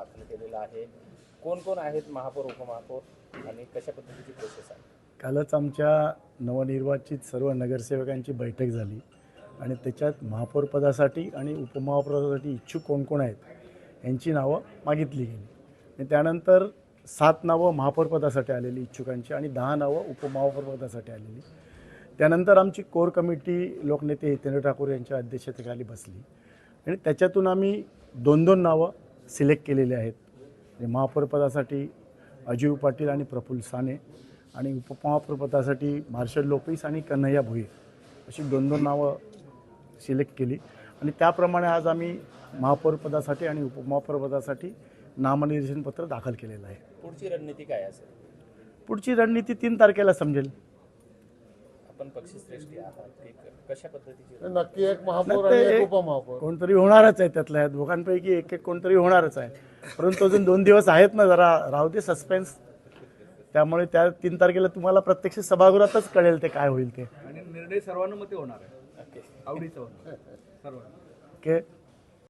दाखल केलेला आहे. कोण कोण आहेत महापौर, उपमहापौर आणि कशा पद्धतीची प्रोसेस आहे? कालच आमच्या नवनिर्वाचित सर्व नगरसेवकांची बैठक झाली आणि त्याच्यात महापौरपदासाठी आणि उपमहापौरपदासाठी इच्छुक कोण कोण आहेत यांची नावं मागितली गेली आणि त्यानंतर 7 नावं महापौरपदासाठी आलेली इच्छुकांची आणि 10 नावं उपमहापौरपदासाठी आलेली. त्यानंतर आमची कोर कमिटी लोकनेते हितेंद्र ठाकूर यांच्या अध्यक्षतेखाली बसली आणि त्याच्यातून आम्ही 2-2 नावं सिलेक्ट केलेली आहेत. महापौरपदासाठी अजीव पाटील आणि प्रफुल्ल साने आणि उपमहापौरपदासाठी मार्शल लोपेस आणि कन्हैया भोये अशी 2-2 नावं सिलेक्ट केली आणि त्याप्रमाणे आज आम्ही महापौरपदासाठी आणि उपमहापौरपदासाठी नामनिर्देशन पत्र दाखल केलेलं आहे. पुढची रणनीती काय असेल? पुढची रणनीती 3 तारखेला समजेल. आपण पक्षश्रेष्ठी आहात, कशा पद्धतीची नक्की एक महापौर आणि एक उपमहापौर कोणतरी होणारच आहे. त्यातल्या दोघांपैकी एक एक कोणतरी होणारच आहे. परंतु अजून 2 दिवस आहेत ना, जरा राहू दे सस्पेन्स. त्यामुळे त्या 3 तारखेला तुम्हाला प्रत्यक्ष सभागृहातच कळेल ते काय होईल ते. आणि निर्णय सर्वानुमते होणार आहे, आवडीचा होणार सर्वांना. ओके.